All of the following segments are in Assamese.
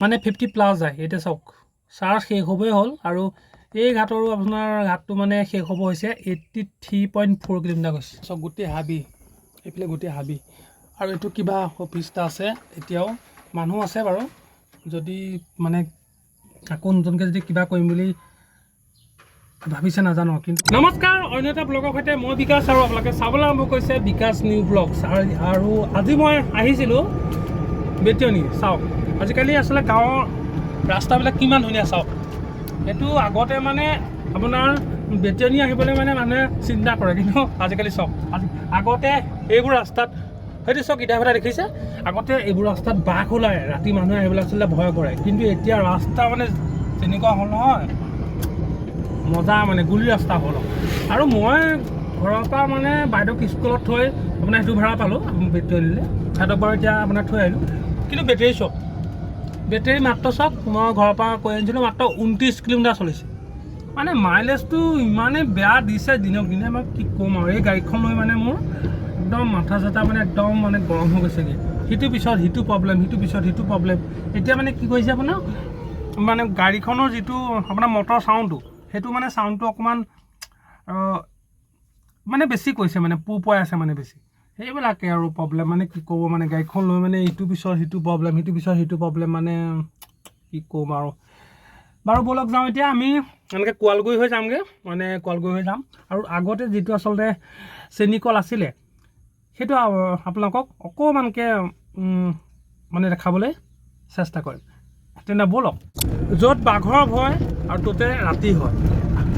মানে 50+ যায়। এতিয়া চাওক চাৰ্জ শেষ হ'বই হ'ল আৰু এই ঘাটৰো আপোনাৰ ঘাটটো মানে শেষ হ'ব হৈছে 83.4 কিলোমিটাৰ গৈছে। চাওক গোটেই হাবি, এইফালে গোটেই হাবি আৰু এইটো কিবা অফিচ এটা আছে। এতিয়াও মানুহ আছে বাৰু, যদি মানে আকৌ নতুনকৈ যদি কিবা কৰিম বুলি ভাবিছে নাজানো। কিন্তু নমস্কাৰ, অন্য এটা ব্লগৰ সৈতে মই বিকাশ আৰু আপোনালোকে চাবলৈ আৰম্ভ কৰিছে বিকাশ নিউ ব্লগছ। আৰু আজি মই আহিছিলোঁ বেতিয়নী। চাওক আজিকালি আচলতে গাঁৱৰ ৰাস্তাবিলাক কিমান ধুনীয়া চাওক। সেইটো আগতে মানে আপোনাৰ বেতিয়নী আহিবলৈ মানে মানুহে চিন্তা কৰে, কিন্তু আজিকালি চাওক আগতে এইবোৰ ৰাস্তাত সেইটো চাওক ইটা ভাটা দেখিছে, আগতে এইবোৰ ৰাস্তাত বাঘ ওলায়, ৰাতি মানুহে আহিবলৈ আচলতে ভয় কৰে। কিন্তু এতিয়া ৰাস্তা মানে তেনেকুৱা হ'ল নহয়, মজা মানে গুলি ৰাস্তা হ'ল। আৰু মই ঘৰৰ পৰা মানে বাইদেউক স্কুলত থৈ আপোনাৰ সেইটো ভাড়া পালোঁ বেটেৰীলৈ, সিহঁতক বাৰু এতিয়া আপোনাৰ থৈ আহিলোঁ। কিন্তু বেটেৰী চাওক, বেটেৰী মাত্ৰ চাওক মই ঘৰৰ পৰা কৈ আনিছিলোঁ মাত্ৰ 29 কিলোমিটাৰ চলিছে। মানে মাইলেজটো ইমানেই বেয়া দিছে দিনক দিনে, মই কি ক'ম আৰু। এই গাড়ীখন লৈ মানে মোৰ একদম মাথা চাথা মানে একদম মানে গৰম হৈ গৈছেগৈ। সিটোৰ পিছত সিটো প্ৰব্লেম, সিটোৰ পিছত সিটো প্ৰব্লেম। এতিয়া মানে কি কৰিছে আপোনাৰ, মানে গাড়ীখনৰ যিটো আপোনাৰ মটৰ চাউণ্ডটো, সেইটো মানে চাউণ্ডটো অকণমান মানে বেছি কৈছে, মানে পোৱাই আছে মানে বেছি। সেইবিলাকে আৰু প্ৰব্লেম, মানে কি ক'ব, মানে গাড়ীখন লৈ মানে ইটোৰ পিছত সিটো প্ৰব্লেম, সিটোৰ পিছত সিটো প্ৰব্লেম, মানে কি ক'ম আৰু। বাৰু ব'লক যাওঁ এতিয়া আমি এনেকৈ কোৱালগুৰি হৈ যামগৈ, মানে কোৱালগুৰি হৈ যাম। আৰু আগতে যিটো আচলতে চেনিকল আছিলে সেইটো আপোনালোকক অকণমানকৈ মানে দেখাবলৈ চেষ্টা কৰিম। তেনে ব'লক। য'ত বাঘৰ ভয় আৰু ত'তে ৰাতি হয়।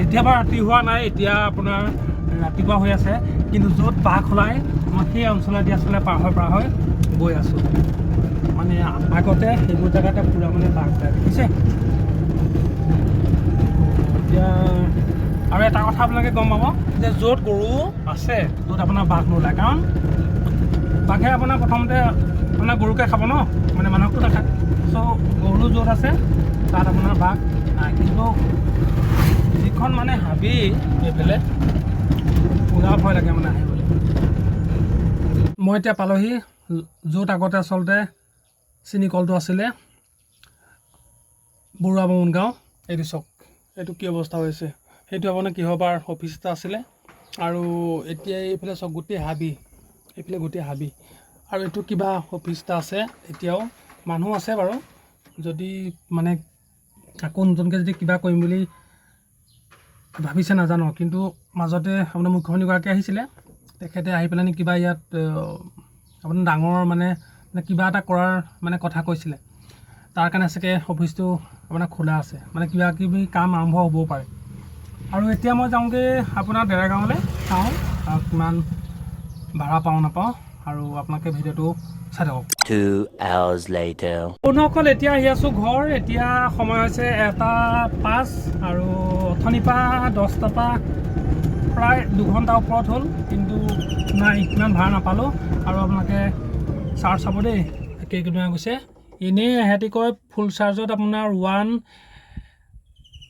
এতিয়াবা ৰাতি হোৱা নাই, এতিয়া আপোনাৰ ৰাতিপুৱা হৈ আছে, কিন্তু য'ত বাঘ ওলায় মই সেই অঞ্চলেদি আচলতে পাৰ হৈ গৈ আছোঁ। মানে আগতে সেইবোৰ জেগাতে পূৰা মানে বাঘ ওলায়, দেখিছে। এতিয়া আৰু এটা কথা আপোনালোকে গম পাব যে য'ত গৰু আছে ত'ত আপোনাৰ বাঘ নোলায়, কাৰণ বাঘে আপোনাৰ প্ৰথমতে আপোনাৰ গৰুকে খাব ন, মানে মানুহকতো নাখায়। চ' গৰু য'ত আছে তাত আপোনাৰ বাঘ নাই। কিন্তু যিখন মানে হাবি এইফালে পূৰা ভয় লাগে মানে আহিবলৈ। মই এতিয়া পালোহি য'ত আগতে আচলতে চেনিকলটো আছিলে, বৰুৱা বামুণ গাঁও। এইটো চাওক, এইটো কি অৱস্থা হৈছে। সেইটো আপোনাৰ কিহবাৰ অফিচ এটা আছিলে, আৰু এতিয়া এইফালে চাওক গোটেই হাবি, এইফালে গোটেই হাবি আৰু এইটো কিবা অফিচ এটা আছে। এতিয়াও মানুহ আছে বাৰু, যদি মানে আকৌ নতুনকৈ যদি কিবা কৰিম বুলি ভাবিছে নাজানো। কিন্তু মাজতে আপোনাৰ মুখ্যমন্ত্ৰীগৰাকী আহিছিলে, তেখেতে আহি পেলাই কিবা ইয়াত আপোনাৰ ডাঙৰ মানে কিবা এটা কৰাৰ মানে কথা কৈছিলে। তাৰ কাৰণে চাগে অফিচটো আপোনাৰ খোলা আছে, মানে কিবা কিবি কাম আৰম্ভ হ'বও পাৰে। আৰু এতিয়া মই যাওঁগৈ আপোনাৰ ডেৰাগাঁৱলৈ, চাওঁ কিমান ভাড়া পাওঁ নাপাওঁ, আৰু আপোনালোকে ভিডিঅ'টো চাই থাকক। 2 hours later. বন্ধুসকল, এতিয়া আহি আছোঁ ঘৰ। এতিয়া সময় হৈছে 1:05 আৰু অথনিৰ পৰা 10টাৰ পৰা প্ৰায় 2 ঘণ্টাৰ ওপৰত হ'ল, কিন্তু নাই ইমান ভাড়া নাপালোঁ। আৰু আপোনালোকে চাৰ্জ চাব দেই, কেই কিলোমিটাৰ গৈছে। এনেই সিহঁতি কয় ফুল চাৰ্জত আপোনাৰ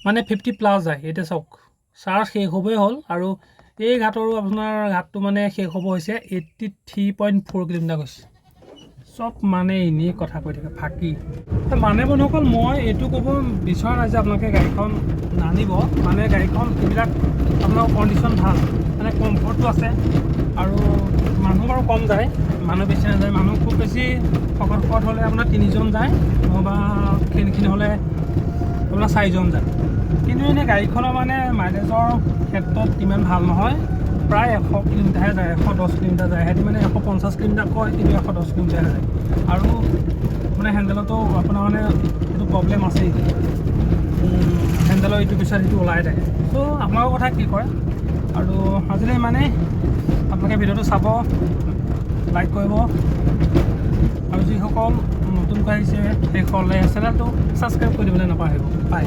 50+ যায়। এতিয়া চাওক চাৰ্জ শেষ হ'বই হ'ল আৰু এই ঘাটৰো আপোনাৰ ঘাটটো মানে শেষ হ'ব হৈছে 83.4 কিলোমিটাৰ গৈছে। চব মানে এনেই কথা কৈ থাকে ফাঁকি। মানে বন্ধুসকল, মই এইটো ক'ব বিচৰা নাই যে আপোনালোকে গাড়ীখন নানিব। মানে গাড়ীখন এইবিলাক আপোনাৰ কণ্ডিশ্যন ভাল, মানে কমফৰ্টটো আছে, আৰু মানুহ বাৰু কম যায়, মানুহ বেছি নাযায়। মানুহ খুব বেছি শকত হ'লে আপোনাৰ 3জন যায়, নহ'বা ক্ষীণ হ'লে আপোনাৰ 4জন যায়। কিন্তু এনেই গাড়ীখনৰ মানে মাইলেজৰ ক্ষেত্ৰত ইমান ভাল নহয়, প্ৰায় 100 কিলোমিটাৰহে যায়, 110 কিলোমিটাৰ যায়। সিহঁতি মানে 150 কিলোমিটাৰ কয়, কিন্তু 110 কিলোমিটাৰহে যায়। আৰু মানে হেণ্ডেলতো আপোনাৰ মানে এইটো প্ৰব্লেম আছেই, হেণ্ডেলৰ ইটো পিছত সিটো ওলাই থাকে। চ' আপোনালোকৰ কথা কি কয়। আৰু আজিলৈ ইমানেই। আপোনালোকে ভিডিঅ'টো চাব, লাইক কৰিব, আৰু যিসকল নতুনকৈ আহিছে সেইসকলে চেনেলটো ছাবস্ক্ৰাইব কৰি দিবলৈ নাপাহৰিব। বাই।